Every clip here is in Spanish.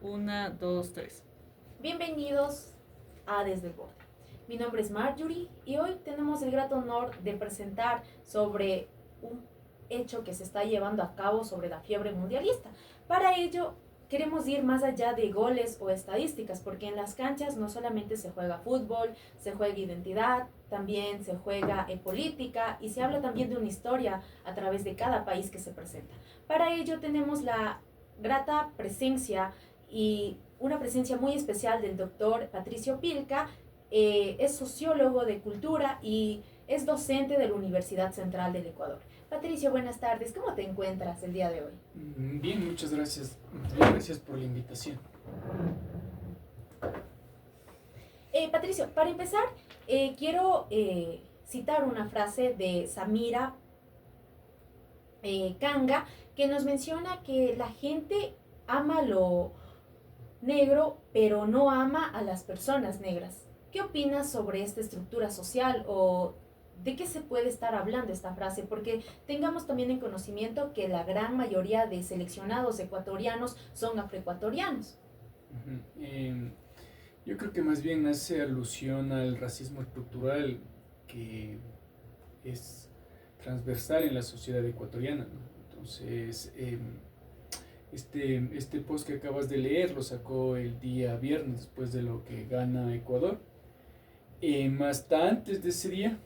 Una, dos, tres. Bienvenidos a Desde el Borde. Mi nombre es Marjorie y hoy tenemos el grato honor de presentar sobre un hecho que se está llevando a cabo sobre la fiebre mundialista. Para ello, queremos ir más allá de goles o estadísticas, porque en las canchas no solamente se juega fútbol, se juega identidad, también se juega política y se habla también de una historia a través de cada país que se presenta. Para ello tenemos la grata presencia y una presencia muy especial del doctor Patricio Pilca. Es sociólogo de cultura y es docente de la Universidad Central del Ecuador. Patricio, buenas tardes. ¿Cómo te encuentras el día de hoy? Bien, muchas gracias. Gracias por la invitación. Patricio, para empezar, quiero citar una frase de Samira Kanga que nos menciona que la gente ama lo negro, pero no ama a las personas negras. ¿Qué opinas sobre esta estructura social o de qué se puede estar hablando esta frase? Porque tengamos también en conocimiento que la gran mayoría de seleccionados ecuatorianos son afroecuatorianos. Yo creo que más bien hace alusión al racismo estructural que es transversal en la sociedad ecuatoriana, ¿no? Entonces, este post que acabas de leer lo sacó el día viernes después de lo que gana Ecuador. Hasta antes de ese día,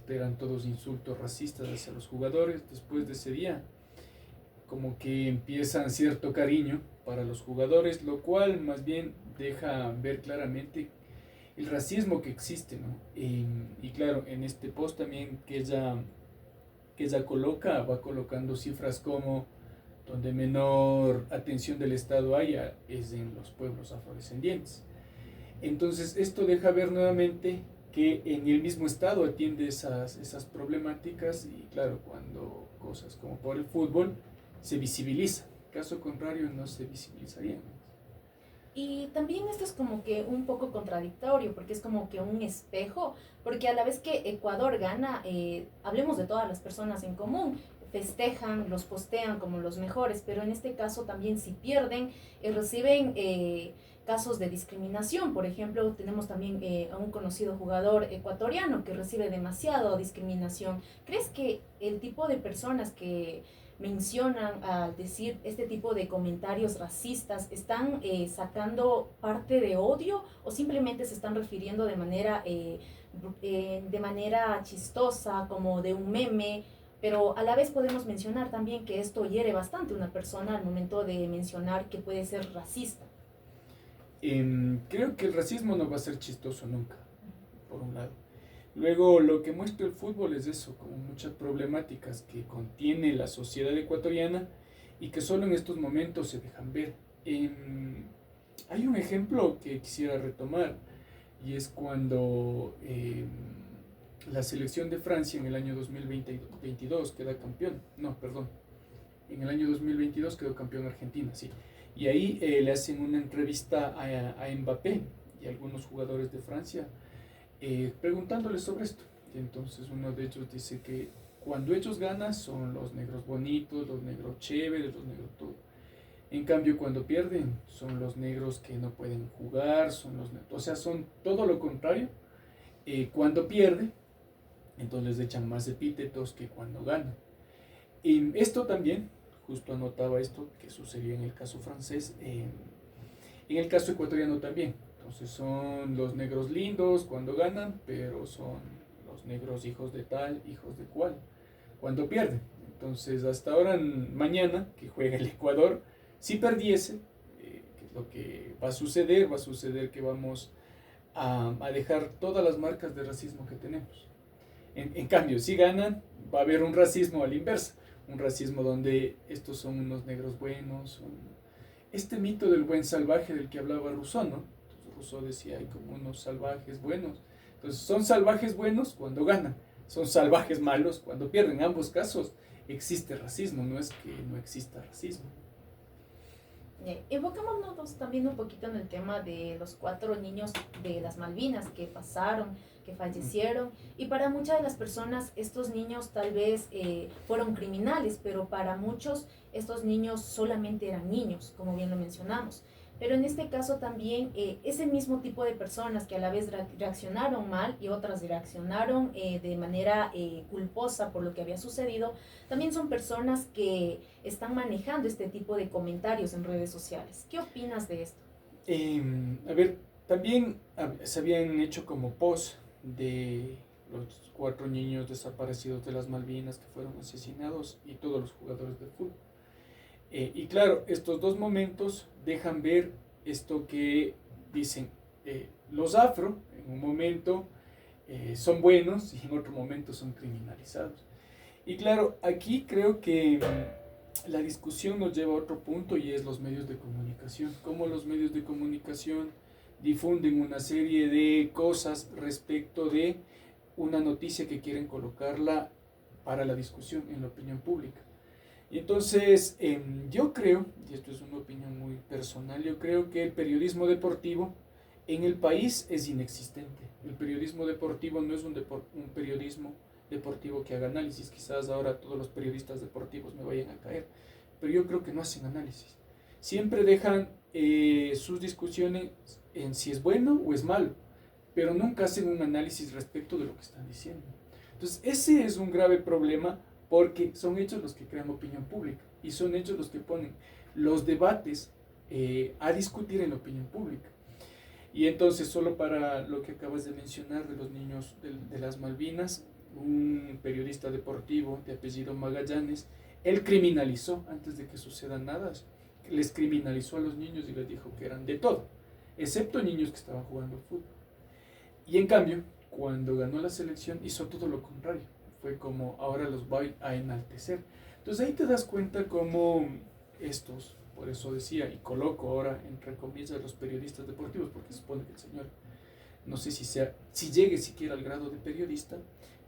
eran todos insultos racistas hacia los jugadores. Después de ese día, como que empiezan cierto cariño para los jugadores, lo cual más bien deja ver claramente el racismo que existe, ¿no? Y claro, en este post también que ella coloca, va colocando cifras como donde menor atención del Estado haya es en los pueblos afrodescendientes. Entonces esto deja ver nuevamente que en el mismo Estado atiende esas problemáticas y claro, cuando cosas como por el fútbol se visibiliza, caso contrario no se visibilizarían. Y también esto es como que un poco contradictorio, porque es como que un espejo, porque a la vez que Ecuador gana, hablemos de todas las personas en común, festejan, los postean como los mejores, pero en este caso también si pierden, reciben casos de discriminación. Por ejemplo, tenemos también a un conocido jugador ecuatoriano que recibe demasiada discriminación. ¿Crees que el tipo de personas que mencionan al decir este tipo de comentarios racistas están sacando parte de odio o simplemente se están refiriendo de manera chistosa, como de un meme? Pero a la vez podemos mencionar también que esto hiere bastante a una persona al momento de mencionar que puede ser racista. Creo que el racismo no va a ser chistoso nunca, por un lado. Luego, lo que muestra el fútbol es eso, como muchas problemáticas que contiene la sociedad ecuatoriana y que solo en estos momentos se dejan ver. Hay un ejemplo que quisiera retomar y es cuando la selección de Francia en el año 2022 queda campeón. No, perdón. En el año 2022 quedó campeón Argentina, sí. Y ahí le hacen una entrevista a Mbappé y a algunos jugadores de Francia preguntándoles sobre esto. Y entonces uno de ellos dice que cuando ellos ganan son los negros bonitos, los negros chéveres, los negros todo. En cambio, cuando pierden son los negros que no pueden jugar, o sea, son todo lo contrario. Cuando pierde, entonces les echan más epítetos que cuando ganan. Y esto también, justo anotaba esto, que sucedía en el caso francés, en el caso ecuatoriano también. Entonces son los negros lindos cuando ganan, pero son los negros hijos de tal, hijos de cual, cuando pierden. Entonces hasta ahora, mañana, que juega el Ecuador, si perdiese, que es lo que va a suceder que vamos a dejar todas las marcas de racismo que tenemos. En cambio, si ganan, va a haber un racismo a la inversa, un racismo donde estos son unos negros buenos, este mito del buen salvaje del que hablaba Rousseau, ¿no? Entonces, Rousseau decía, hay como unos salvajes buenos. Entonces, son salvajes buenos cuando ganan, son salvajes malos cuando pierden. En ambos casos existe racismo, no es que no exista racismo. Enfocémonos también un poquito en el tema de los 4 niños de las Malvinas que pasaron, que fallecieron. Y para muchas de las personas estos niños tal vez fueron criminales, pero para muchos estos niños solamente eran niños, como bien lo mencionamos. Pero en este caso también ese mismo tipo de personas que a la vez reaccionaron mal y otras reaccionaron de manera culposa por lo que había sucedido, también son personas que están manejando este tipo de comentarios en redes sociales. ¿Qué opinas de esto? A ver, también se habían hecho como post de los 4 niños desaparecidos de las Malvinas que fueron asesinados y todos los jugadores de fútbol. Y claro, estos dos momentos dejan ver esto que dicen los afro, en un momento son buenos y en otro momento son criminalizados. Y claro, aquí creo que la discusión nos lleva a otro punto y es los medios de comunicación. Cómo los medios de comunicación difunden una serie de cosas respecto de una noticia que quieren colocarla para la discusión en la opinión pública. Y entonces yo creo, y esto es una opinión muy personal, yo creo que el periodismo deportivo en el país es inexistente. El periodismo deportivo no es un periodismo deportivo que haga análisis. Quizás ahora todos los periodistas deportivos me vayan a caer, pero yo creo que no hacen análisis. Siempre dejan sus discusiones en si es bueno o es malo, pero nunca hacen un análisis respecto de lo que están diciendo. Entonces ese es un grave problema, porque son ellos los que crean opinión pública y son ellos los que ponen los debates a discutir en la opinión pública. Y entonces, solo para lo que acabas de mencionar de los niños de las Malvinas, un periodista deportivo de apellido Magallanes, él criminalizó, antes de que suceda nada, les criminalizó a los niños y les dijo que eran de todo, excepto niños que estaban jugando fútbol. Y en cambio, cuando ganó la selección, hizo todo lo contrario. Fue como, ahora los voy a enaltecer. Entonces ahí te das cuenta cómo estos, por eso decía, y coloco ahora entre comillas los periodistas deportivos, porque se supone que el señor, no sé si llegue siquiera al grado de periodista,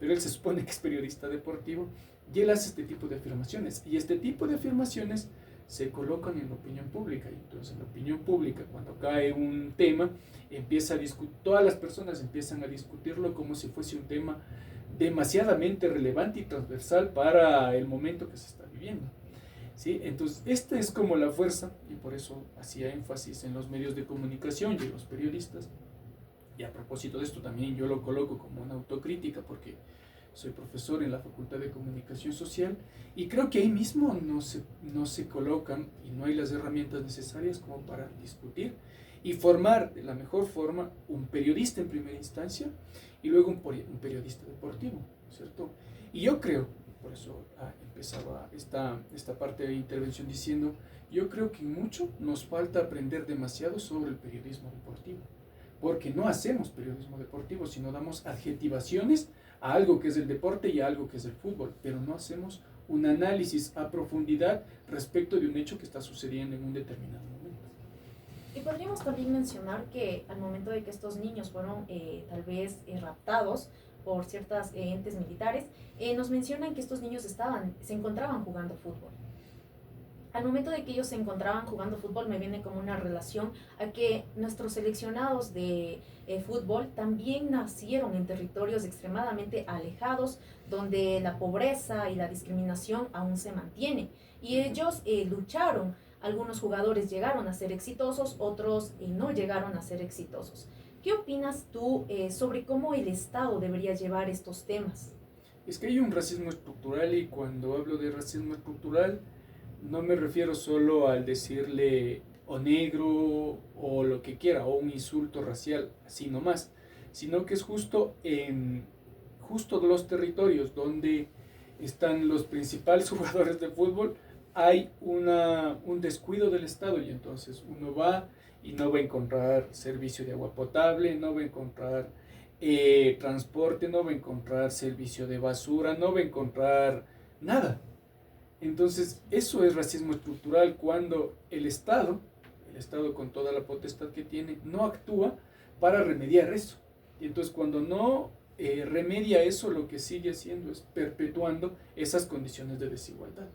pero él se supone que es periodista deportivo, y él hace este tipo de afirmaciones, y este tipo de afirmaciones se colocan en la opinión pública, y entonces en la opinión pública, cuando cae un tema, todas las personas empiezan a discutirlo como si fuese un tema demasiadamente relevante y transversal para el momento que se está viviendo. ¿Sí? Entonces, esta es como la fuerza, y por eso hacía énfasis en los medios de comunicación y en los periodistas. Y a propósito de esto, también yo lo coloco como una autocrítica, porque soy profesor en la Facultad de Comunicación Social, y creo que ahí mismo no se colocan y no hay las herramientas necesarias como para discutir y formar de la mejor forma un periodista en primera instancia y luego un periodista deportivo, ¿cierto? Y yo creo, por eso empezaba esta parte de intervención diciendo, yo creo que mucho nos falta aprender demasiado sobre el periodismo deportivo, porque no hacemos periodismo deportivo, sino damos adjetivaciones a algo que es el deporte y a algo que es el fútbol, pero no hacemos un análisis a profundidad respecto de un hecho que está sucediendo en un determinado momento. Y podríamos también mencionar que al momento de que estos niños fueron tal vez raptados por ciertas entes militares, nos mencionan que estos niños se encontraban jugando fútbol. Al momento de que ellos se encontraban jugando fútbol, me viene como una relación a que nuestros seleccionados de fútbol también nacieron en territorios extremadamente alejados, donde la pobreza y la discriminación aún se mantiene. Y ellos lucharon. Algunos jugadores llegaron a ser exitosos, otros no llegaron a ser exitosos. ¿Qué opinas tú sobre cómo el Estado debería llevar estos temas? Es que hay un racismo estructural, y cuando hablo de racismo estructural no me refiero solo al decirle o negro o lo que quiera, o un insulto racial, así nomás, sino que es justo en los territorios donde están los principales jugadores de fútbol, hay un descuido del Estado, y entonces uno va y no va a encontrar servicio de agua potable, no va a encontrar transporte, no va a encontrar servicio de basura, no va a encontrar nada. Entonces eso es racismo estructural, cuando el Estado con toda la potestad que tiene, no actúa para remediar eso. Y entonces cuando no remedia eso, lo que sigue haciendo es perpetuando esas condiciones de desigualdad,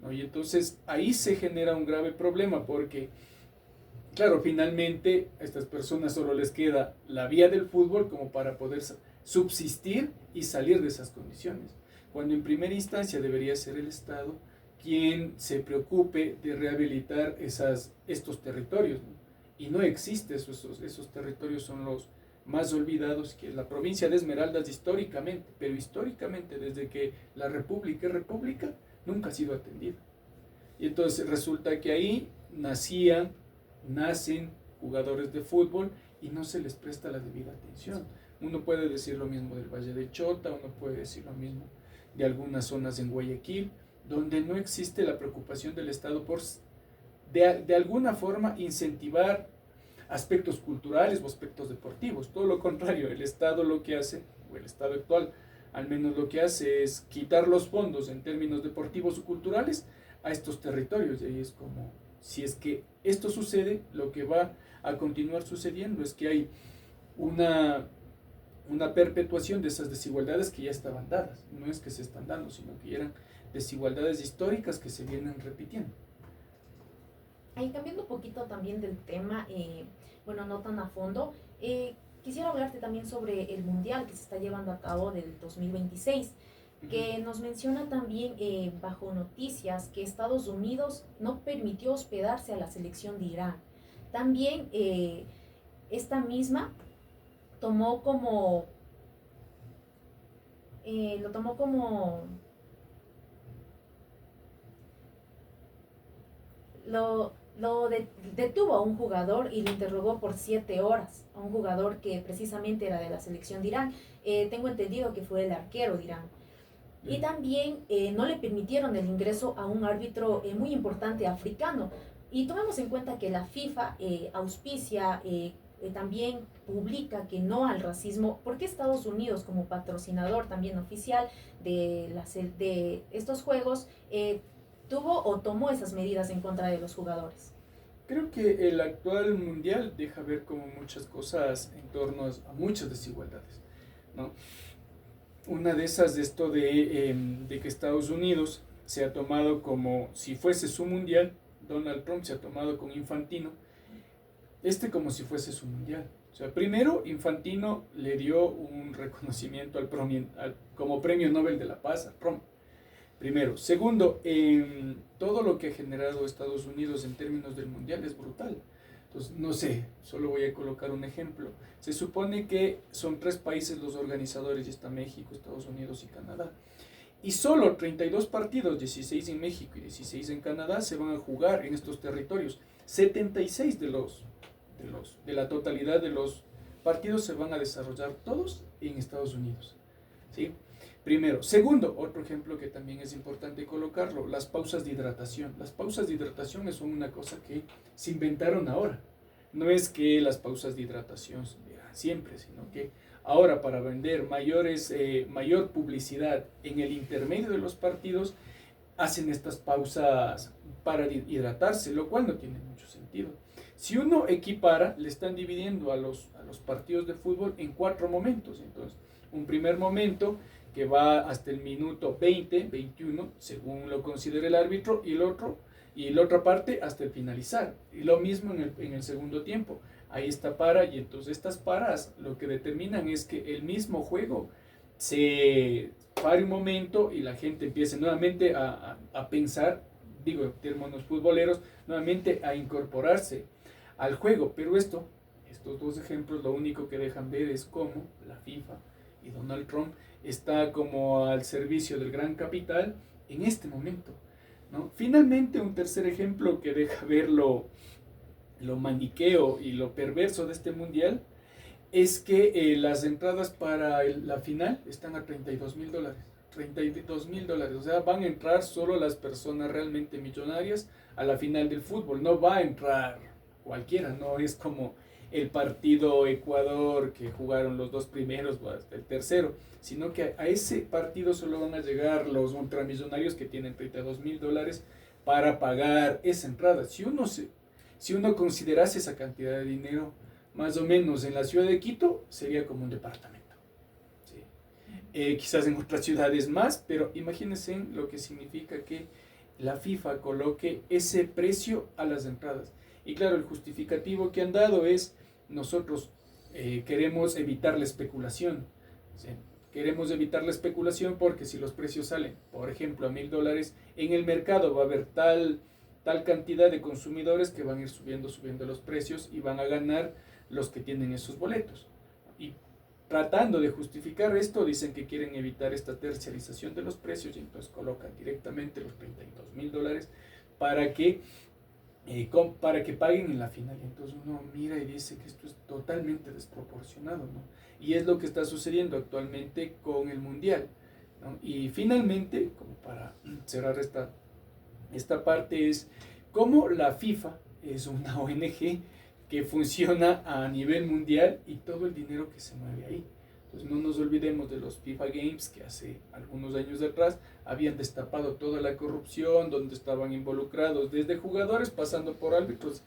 ¿no? Y entonces ahí se genera un grave problema, porque claro, finalmente a estas personas solo les queda la vía del fútbol como para poder subsistir y salir de esas condiciones, cuando en primera instancia debería ser el Estado quien se preocupe de rehabilitar estos territorios, ¿no? Y no existe, esos territorios son los más olvidados, que es la provincia de Esmeraldas históricamente, pero históricamente desde que la república es república, nunca ha sido atendida. Y entonces resulta que ahí nacen jugadores de fútbol y no se les presta la debida atención. Uno puede decir lo mismo del Valle de Chota, uno puede decir lo mismo de algunas zonas en Guayaquil, donde no existe la preocupación del Estado por de alguna forma incentivar aspectos culturales o aspectos deportivos. Todo lo contrario, el Estado lo que hace, o el Estado actual al menos lo que hace es quitar los fondos en términos deportivos o culturales a estos territorios. Y ahí es como, si es que esto sucede, lo que va a continuar sucediendo es que hay una perpetuación de esas desigualdades que ya estaban dadas. No es que se están dando, sino que eran desigualdades históricas que se vienen repitiendo. Ahí cambiando un poquito también del tema, bueno, no tan a fondo, quisiera hablarte también sobre el Mundial que se está llevando a cabo del 2026, que nos menciona también bajo noticias que Estados Unidos no permitió hospedarse a la selección de Irán. También esta misma tomó como, lo tomó como, detuvo a un jugador y lo interrogó por 7 horas, a un jugador que precisamente era de la selección de Irán. Tengo entendido que fue el arquero de Irán. Y también no le permitieron el ingreso a un árbitro muy importante africano. Y tomemos en cuenta que la FIFA auspicia, también publica que no al racismo, porque Estados Unidos, como patrocinador también oficial de estos juegos, tuvo o tomó esas medidas en contra de los jugadores. Creo que el actual mundial deja ver como muchas cosas en torno a muchas desigualdades, ¿no? Una de esas de esto de que Estados Unidos se ha tomado como si fuese su mundial, Donald Trump se ha tomado con Infantino, como si fuese su mundial. O sea, primero Infantino le dio un reconocimiento como premio Nobel de la Paz a Trump. Primero. Segundo, todo lo que ha generado Estados Unidos en términos del mundial es brutal. Entonces, no sé, solo voy a colocar un ejemplo. Se supone que son 3 países los organizadores, y está México, Estados Unidos y Canadá. Y solo 32 partidos, 16 en México y 16 en Canadá, se van a jugar en estos territorios. 76 de la totalidad de los partidos se van a desarrollar todos en Estados Unidos, ¿sí? Primero. Segundo, otro ejemplo que también es importante colocarlo, las pausas de hidratación. Las pausas de hidratación son una cosa que se inventaron ahora. No es que las pausas de hidratación eran siempre, sino que ahora para vender mayor publicidad en el intermedio de los partidos, hacen estas pausas para hidratarse, lo cual no tiene mucho sentido. Si uno equipara, le están dividiendo a los partidos de fútbol en 4 momentos. Entonces, un primer momento que va hasta el minuto 20, 21, según lo considere el árbitro, y la otra parte hasta el finalizar. Y lo mismo en el segundo tiempo. Ahí está para, y entonces estas paras lo que determinan es que el mismo juego se pare un momento y la gente empiece nuevamente a pensar, digo en términos futboleros, nuevamente a incorporarse al juego. Pero estos 2 ejemplos lo único que dejan ver es cómo la FIFA y Donald Trump está como al servicio del gran capital en este momento, ¿no? Finalmente, un tercer ejemplo que deja ver lo maniqueo y lo perverso de este mundial es que las entradas para la final están a $32,000. $32,000, o sea, van a entrar solo las personas realmente millonarias a la final del fútbol. No va a entrar cualquiera, no es como el partido Ecuador que jugaron los 2 primeros o hasta el tercero, sino que a ese partido solo van a llegar los ultramillonarios que tienen $32,000 para pagar esa entrada. Si uno considerase esa cantidad de dinero, más o menos en la ciudad de Quito sería como un departamento, ¿sí? Quizás en otras ciudades más, pero imagínense lo que significa que la FIFA coloque ese precio a las entradas. Y claro, el justificativo que han dado es: nosotros queremos evitar la especulación, ¿sí? queremos evitar la especulación porque si los precios salen, por ejemplo, a $1,000, en el mercado va a haber tal cantidad de consumidores que van a ir subiendo los precios y van a ganar los que tienen esos boletos. Y tratando de justificar esto, dicen que quieren evitar esta terciarización de los precios y entonces colocan directamente los $32,000 para que paguen en la final. Y entonces uno mira y dice que esto es totalmente desproporcionado, ¿no? Y es lo que está sucediendo actualmente con el Mundial, ¿no? Y finalmente, como para cerrar esta parte, es cómo la FIFA es una ONG que funciona a nivel mundial y todo el dinero que se mueve ahí. Entonces no nos olvidemos de los FIFA Games que hace algunos años atrás habían destapado toda la corrupción, donde estaban involucrados desde jugadores pasando por árbitros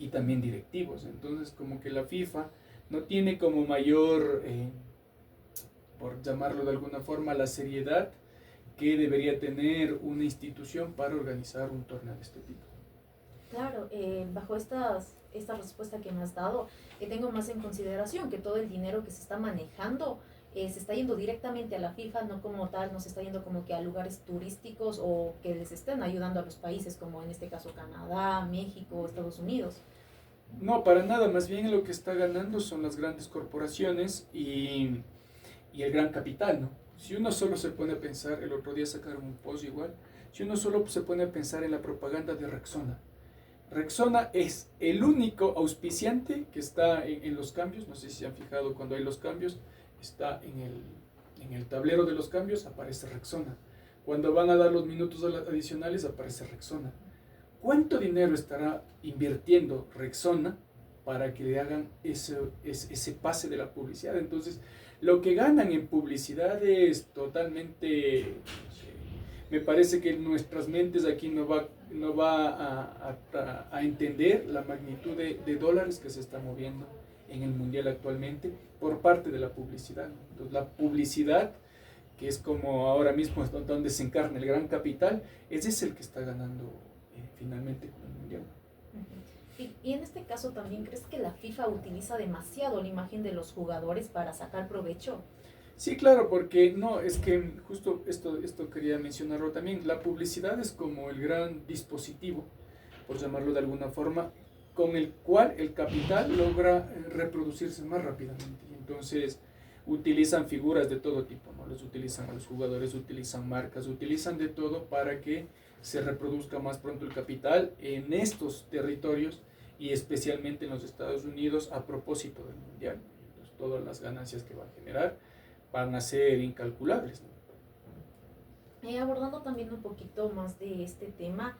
y también directivos. Entonces como que la FIFA no tiene como mayor, por llamarlo de alguna forma, la seriedad que debería tener una institución para organizar un torneo de este tipo. Claro, bajo esta respuesta que me has dado, tengo más en consideración que todo el dinero que se está manejando se está yendo directamente a la FIFA, no como tal, no se está yendo como que a lugares turísticos o que les estén ayudando a los países, como en este caso Canadá, México, Estados Unidos. No, para nada, más bien lo que está ganando son las grandes corporaciones y el gran capital, ¿no? Si uno solo se pone a pensar, el otro día sacaron un post igual, si uno solo se pone a pensar en la propaganda de Rexona. Rexona es el único auspiciante que está en los cambios, no sé si se han fijado cuando hay los cambios, está en el tablero de los cambios, aparece Rexona. Cuando van a dar los minutos adicionales, aparece Rexona. ¿Cuánto dinero estará invirtiendo Rexona para que le hagan ese pase de la publicidad? Entonces, lo que ganan en publicidad es totalmente... Me parece que nuestras mentes aquí no va a entender la magnitud de dólares que se está moviendo en el mundial actualmente por parte de la publicidad. Entonces, la publicidad, que es como ahora mismo donde se encarna el gran capital, ese es el que está ganando finalmente con el mundial. Y en este caso también, ¿crees que la FIFA utiliza demasiado la imagen de los jugadores para sacar provecho? Sí, claro, porque no, es que justo esto quería mencionarlo también. La publicidad es como el gran dispositivo, por llamarlo de alguna forma, con el cual el capital logra reproducirse más rápidamente. Entonces utilizan figuras de todo tipo, ¿no? Los utilizan a los jugadores, utilizan marcas, utilizan de todo para que se reproduzca más pronto el capital en estos territorios y especialmente en los Estados Unidos a propósito del mundial. Entonces, todas las ganancias que va a generar van a ser incalculables, ¿no? Abordando también un poquito más de este tema,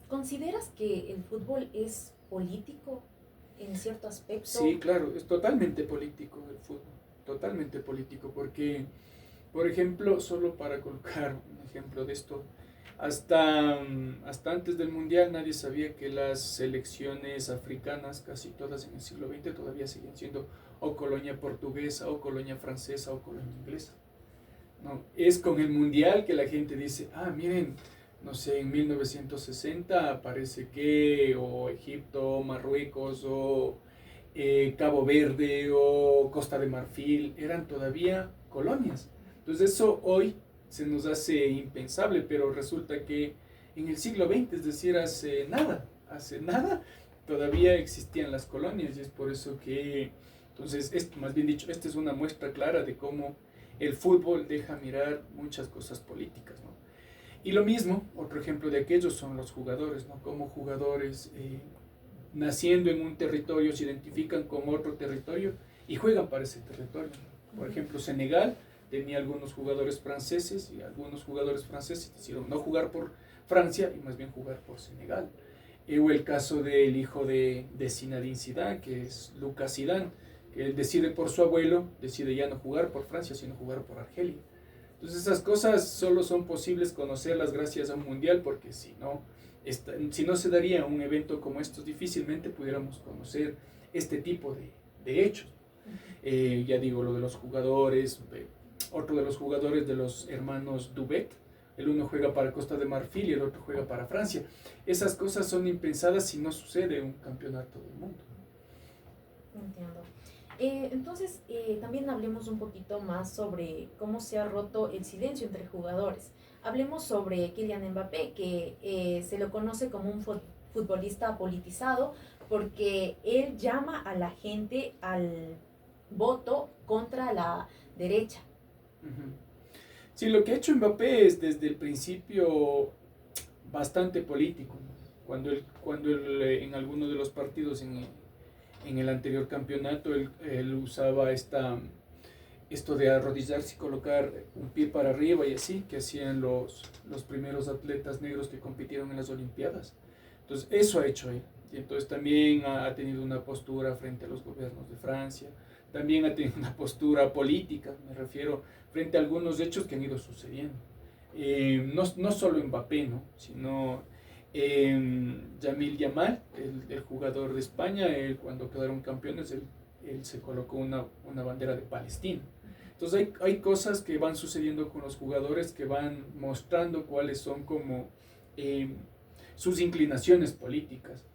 ¿consideras que el fútbol es político en cierto aspecto? Sí, claro, es totalmente político el fútbol, totalmente político, porque, por ejemplo, solo para colocar un ejemplo de esto, hasta antes del Mundial nadie sabía que las selecciones africanas, casi todas en el siglo XX, todavía siguen siendo o colonia portuguesa, o colonia francesa, o colonia inglesa. No, es con el Mundial que la gente dice, miren, no sé, en 1960 parece que o Egipto, Marruecos, o Cabo Verde, o Costa de Marfil, eran todavía colonias. Entonces eso hoy se nos hace impensable, pero resulta que en el siglo XX, es decir, hace nada, todavía existían las colonias, y es por eso que, entonces, más bien dicho, esta es una muestra clara de cómo el fútbol deja mirar muchas cosas políticas, ¿no? Y lo mismo, otro ejemplo de aquello son los jugadores, ¿no? Como jugadores naciendo en un territorio se identifican con otro territorio y juegan para ese territorio, ¿no? Por ejemplo, Senegal tenía algunos jugadores franceses y algunos jugadores franceses decidieron no jugar por Francia y más bien jugar por Senegal. O el caso del hijo de Zinedine Zidane, que es Lucas Zidane, que él decide por su abuelo, decide ya no jugar por Francia, sino jugar por Argelia. Entonces esas cosas solo son posibles conocerlas gracias a un mundial, porque si no se daría un evento como estos, difícilmente pudiéramos conocer este tipo de hechos. Ya digo, lo de los jugadores, otro de los jugadores de los hermanos Dubet, el uno juega para Costa de Marfil y el otro juega para Francia. Esas cosas son impensadas si no sucede un campeonato del mundo. Entiendo. Entonces, también hablemos un poquito más sobre cómo se ha roto el silencio entre jugadores. Hablemos sobre Kylian Mbappé, que se lo conoce como un futbolista politizado porque él llama a la gente al voto contra la derecha. Ujú. Sí, lo que ha hecho Mbappé es desde el principio bastante político, ¿no? Cuando él, en alguno de los partidos en el anterior campeonato, él usaba esto de arrodillarse y colocar un pie para arriba y así, que hacían los primeros atletas negros que compitieron en las Olimpiadas. Entonces, eso ha hecho él. Y entonces también ha tenido una postura frente a los gobiernos de Francia, también ha tenido una postura política, me refiero, frente a algunos hechos que han ido sucediendo. No solo Mbappé, ¿no? Sino Yamil Yamal, el jugador de España, él, cuando quedaron campeones, él se colocó una bandera de Palestina. Entonces hay cosas que van sucediendo con los jugadores que van mostrando cuáles son como sus inclinaciones políticas.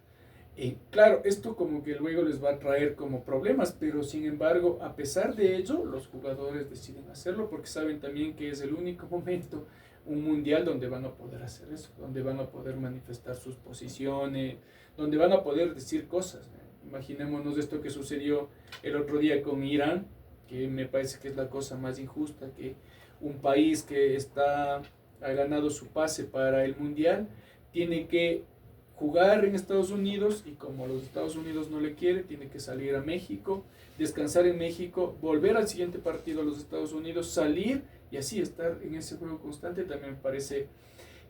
Claro, esto como que luego les va a traer como problemas, pero sin embargo, a pesar de ello, los jugadores deciden hacerlo porque saben también que es el único momento, un mundial donde van a poder hacer eso, donde van a poder manifestar sus posiciones, donde van a poder decir cosas. Imaginémonos esto que sucedió el otro día con Irán, que me parece que es la cosa más injusta, que un país que ha ganado su pase para el mundial tiene que jugar en Estados Unidos y como los Estados Unidos no le quiere, tiene que salir a México, descansar en México, volver al siguiente partido a los Estados Unidos, salir y así estar en ese juego constante también me parece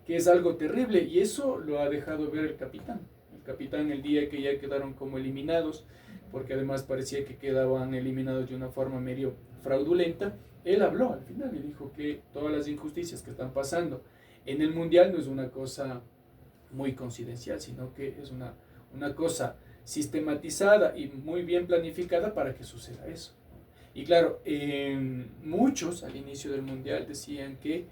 que es algo terrible y eso lo ha dejado ver el capitán. El capitán el día que ya quedaron como eliminados, porque además parecía que quedaban eliminados de una forma medio fraudulenta, él habló al final y dijo que todas las injusticias que están pasando en el Mundial no es una cosa muy coincidencial, sino que es una cosa sistematizada y muy bien planificada para que suceda eso. Y claro, muchos al inicio del Mundial decían que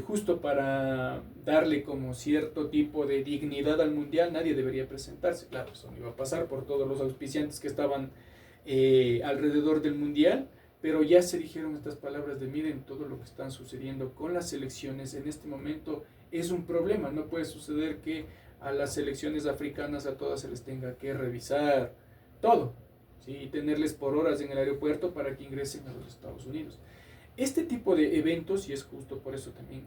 justo para darle como cierto tipo de dignidad al Mundial nadie debería presentarse. Claro, eso no iba a pasar por todos los auspiciantes que estaban alrededor del Mundial, pero ya se dijeron estas palabras de miren todo lo que están sucediendo con las selecciones en este momento es un problema, no puede suceder que a las selecciones africanas a todas se les tenga que revisar todo, ¿sí? Y tenerles por horas en el aeropuerto para que ingresen a los Estados Unidos. Este tipo de eventos, y es justo por eso también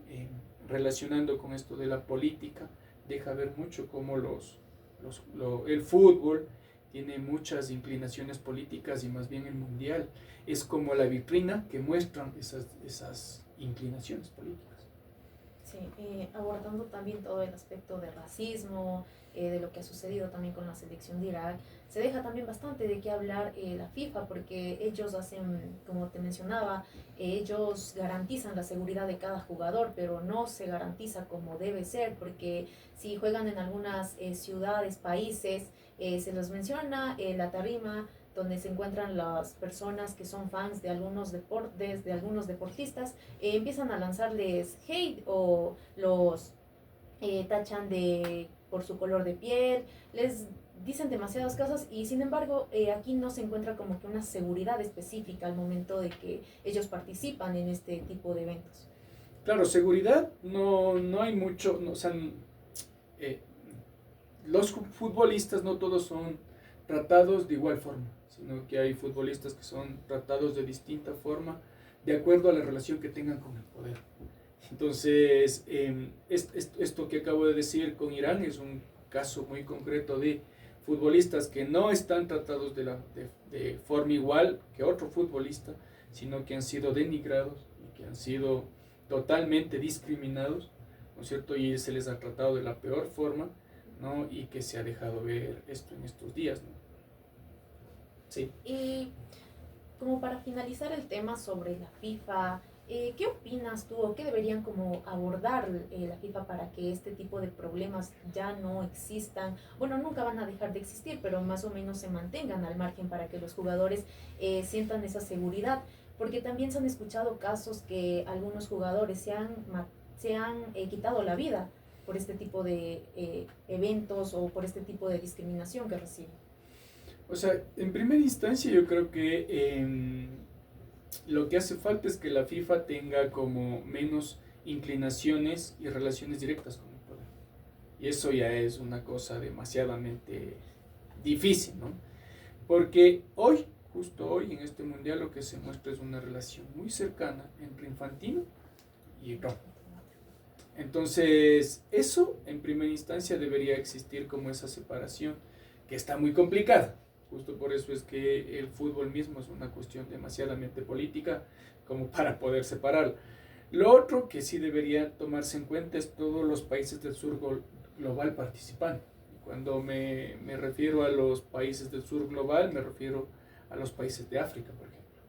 relacionando con esto de la política, deja ver mucho cómo el fútbol tiene muchas inclinaciones políticas y más bien el mundial es como la vitrina que muestran esas inclinaciones políticas. Sí, abordando también todo el aspecto de racismo, de lo que ha sucedido también con la selección de Irak, se deja también bastante de qué hablar la FIFA, porque ellos hacen, como te mencionaba, ellos garantizan la seguridad de cada jugador, pero no se garantiza como debe ser, porque si juegan en algunas ciudades, países, se les menciona la tarima donde se encuentran las personas que son fans de algunos deportes, de algunos deportistas, empiezan a lanzarles hate o los tachan por su color de piel, les dicen demasiadas cosas y sin embargo aquí no se encuentra como que una seguridad específica al momento de que ellos participan en este tipo de eventos. Claro, seguridad no hay mucho, no, o sea, los futbolistas no todos son tratados de igual forma, sino que hay futbolistas que son tratados de distinta forma de acuerdo a la relación que tengan con el poder. Entonces, esto que acabo de decir con Irán es un caso muy concreto de futbolistas que no están tratados de forma igual que otro futbolista, sino que han sido denigrados y que han sido totalmente discriminados, ¿no es cierto? Y se les ha tratado de la peor forma, ¿no? Y que se ha dejado ver esto en estos días, ¿no? Sí. Y como para finalizar el tema sobre la FIFA, ¿qué opinas tú o qué deberían como abordar la FIFA para que este tipo de problemas ya no existan? Bueno, nunca van a dejar de existir, pero más o menos se mantengan al margen para que los jugadores sientan esa seguridad. Porque también se han escuchado casos que algunos jugadores se han quitado la vida por este tipo de eventos o por este tipo de discriminación que reciben. O sea, en primera instancia yo creo que lo que hace falta es que la FIFA tenga como menos inclinaciones y relaciones directas con el poder. Y eso ya es una cosa demasiadamente difícil, ¿no? Porque hoy, justo hoy, en este mundial lo que se muestra es una relación muy cercana entre Infantino y Trump. Entonces, eso en primera instancia debería existir como esa separación, que está muy complicada. Justo por eso es que el fútbol mismo es una cuestión demasiadamente política como para poder separarlo. Lo otro que sí debería tomarse en cuenta es todos los países del sur global participando. Cuando me refiero a los países del sur global, me refiero a los países de África, por ejemplo,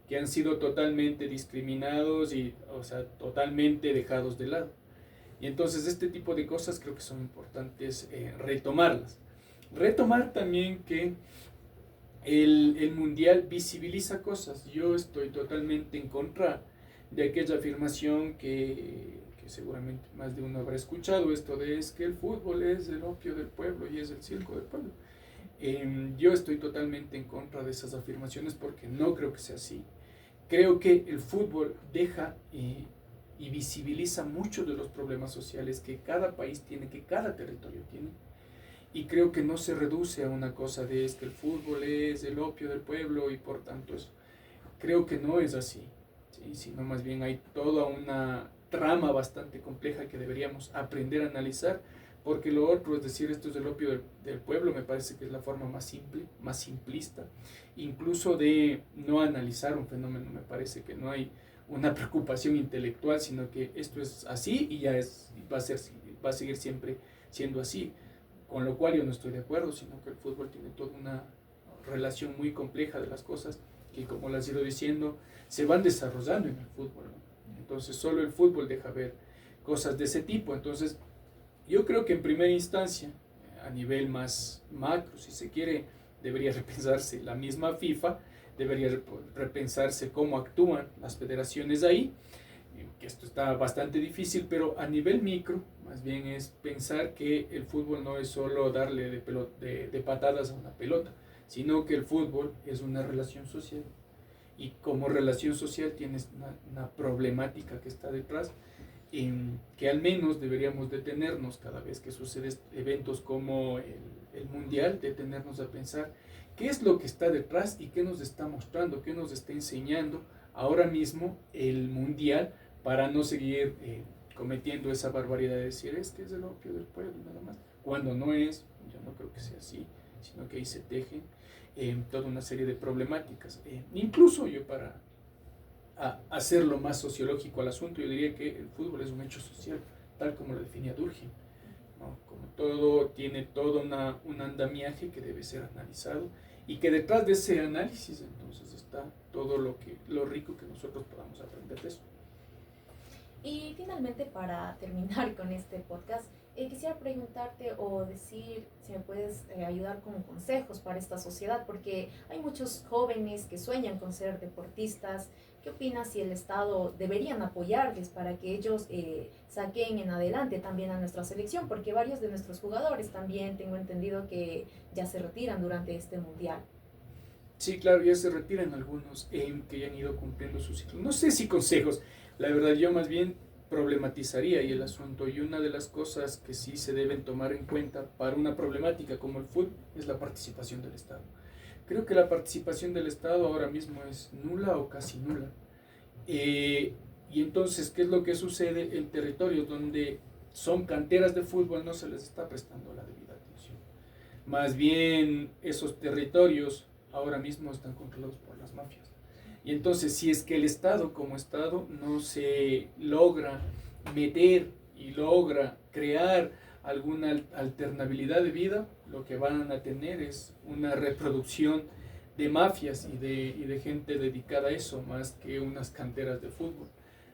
que han sido totalmente discriminados y, o sea, totalmente dejados de lado. Y entonces este tipo de cosas creo que son importantes retomarlas. Retomar también que el mundial visibiliza cosas. Yo estoy totalmente en contra de aquella afirmación que seguramente más de uno habrá escuchado, esto de es que el fútbol es el opio del pueblo y es el circo del pueblo. Yo estoy totalmente en contra de esas afirmaciones porque no creo que sea así. Creo que el fútbol deja y visibiliza muchos de los problemas sociales que cada país tiene, que cada territorio tiene. Y creo que no se reduce a una cosa de es que el fútbol es el opio del pueblo y por tanto eso. Creo que no es así, ¿sí? Sino más bien hay toda una trama bastante compleja que deberíamos aprender a analizar, porque lo otro, es decir, esto es el opio del pueblo, me parece que es la forma más simple, más simplista, incluso de no analizar un fenómeno. Me parece que no hay una preocupación intelectual, sino que esto es así y ya va a seguir siempre siendo así. Con lo cual yo no estoy de acuerdo, sino que el fútbol tiene toda una relación muy compleja de las cosas que, como las he ido diciendo, se van desarrollando en el fútbol, ¿no? Entonces solo el fútbol deja ver cosas de ese tipo. Entonces yo creo que en primera instancia, a nivel más macro, si se quiere, debería repensarse la misma FIFA, debería repensarse cómo actúan las federaciones ahí, que esto está bastante difícil, pero a nivel micro, más bien es pensar que el fútbol no es solo darle de patadas a una pelota, sino que el fútbol es una relación social. Y como relación social tienes una problemática que está detrás, que al menos deberíamos detenernos cada vez que suceden eventos como el Mundial, detenernos a pensar qué es lo que está detrás y qué nos está mostrando, qué nos está enseñando ahora mismo el Mundial, para no seguir cometiendo esa barbaridad de decir es que es el opio del pueblo nada más, cuando no es. Yo no creo que sea así, sino que ahí se tejen toda una serie de problemáticas. Incluso yo, para hacerlo más sociológico al asunto, yo diría que el fútbol es un hecho social, tal como lo definía Durkheim, ¿no? Como todo tiene todo un andamiaje que debe ser analizado, y que detrás de ese análisis entonces está todo lo rico que nosotros podamos aprender de eso. Y finalmente, para terminar con este podcast, quisiera preguntarte o decir si me puedes ayudar con consejos para esta sociedad, porque hay muchos jóvenes que sueñan con ser deportistas. ¿Qué opinas si el Estado deberían apoyarles para que ellos saquen en adelante también a nuestra selección? Porque varios de nuestros jugadores también tengo entendido que ya se retiran durante este mundial. Sí, claro, ya se retiran algunos que ya han ido cumpliendo su ciclo. No sé si consejos, la verdad yo más bien problematizaría ahí el asunto, y una de las cosas que sí se deben tomar en cuenta para una problemática como el fútbol es la participación del Estado. Creo que la participación del Estado ahora mismo es nula o casi nula. Y entonces, ¿qué es lo que sucede en territorios donde son canteras de fútbol? No se les está prestando la debida atención. Más bien, esos territorios ahora mismo están controlados por las mafias. Y entonces, si es que el Estado como Estado no se logra meter y logra crear alguna alternabilidad de vida, lo que van a tener es una reproducción de mafias y de gente dedicada a eso, más que unas canteras de fútbol,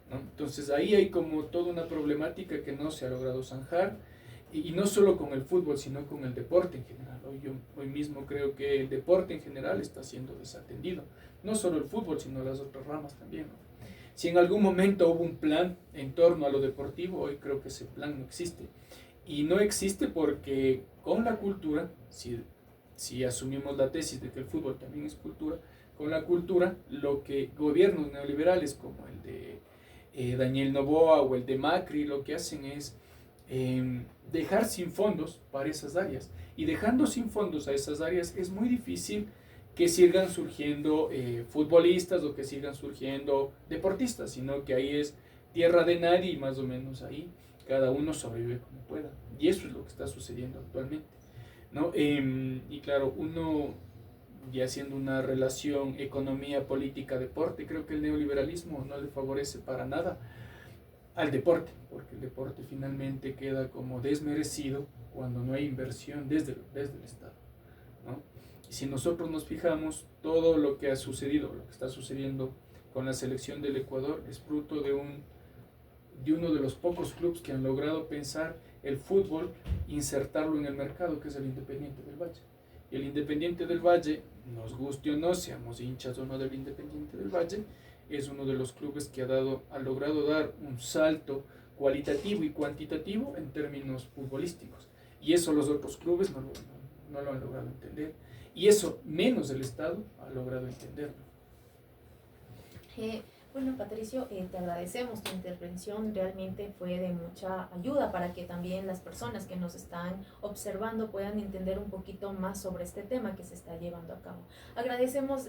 ¿no? Entonces ahí hay como toda una problemática que no se ha logrado zanjar, y no solo con el fútbol, sino con el deporte en general. Hoy mismo creo que el deporte en general está siendo desatendido, no solo el fútbol, sino las otras ramas también, ¿no? Si en algún momento hubo un plan en torno a lo deportivo, hoy creo que ese plan no existe. Y no existe porque con la cultura, si si asumimos la tesis de que el fútbol también es cultura, con la cultura, lo que gobiernos neoliberales como el de Daniel Noboa o el de Macri lo que hacen es dejar sin fondos para esas áreas. Y dejando sin fondos a esas áreas es muy difícil que sigan surgiendo futbolistas o que sigan surgiendo deportistas, sino que ahí es tierra de nadie y más o menos ahí cada uno sobrevive como pueda. Y eso es lo que está sucediendo actualmente, ¿no? Y claro, uno ya haciendo una relación economía, política, deporte, creo que el neoliberalismo no le favorece para nada al deporte, porque el deporte finalmente queda como desmerecido cuando no hay inversión desde el Estado, ¿no? Y si nosotros nos fijamos, todo lo que ha sucedido, lo que está sucediendo con la selección del Ecuador es fruto de uno de los pocos clubes que han logrado pensar el fútbol, insertarlo en el mercado, que es el Independiente del Valle. Y el Independiente del Valle, nos guste o no, seamos hinchas o no del Independiente del Valle, es uno de los clubes que ha logrado dar un salto cualitativo y cuantitativo en términos futbolísticos. Y eso los otros clubes no lo han logrado entender. Y eso menos el Estado ha logrado entenderlo. Bueno, Patricio, te agradecemos tu intervención, realmente fue de mucha ayuda para que también las personas que nos están observando puedan entender un poquito más sobre este tema que se está llevando a cabo. Agradecemos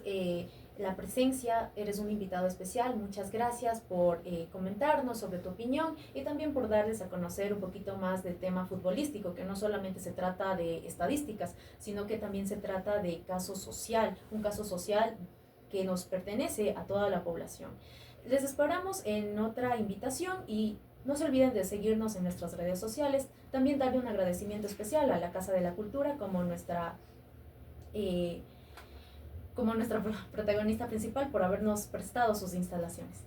la presencia, eres un invitado especial, muchas gracias por comentarnos sobre tu opinión y también por darles a conocer un poquito más del tema futbolístico, que no solamente se trata de estadísticas, sino que también se trata de caso social, un caso social que nos pertenece a toda la población. Les esperamos en otra invitación y no se olviden de seguirnos en nuestras redes sociales. También darle un agradecimiento especial a la Casa de la Cultura como nuestra protagonista principal por habernos prestado sus instalaciones.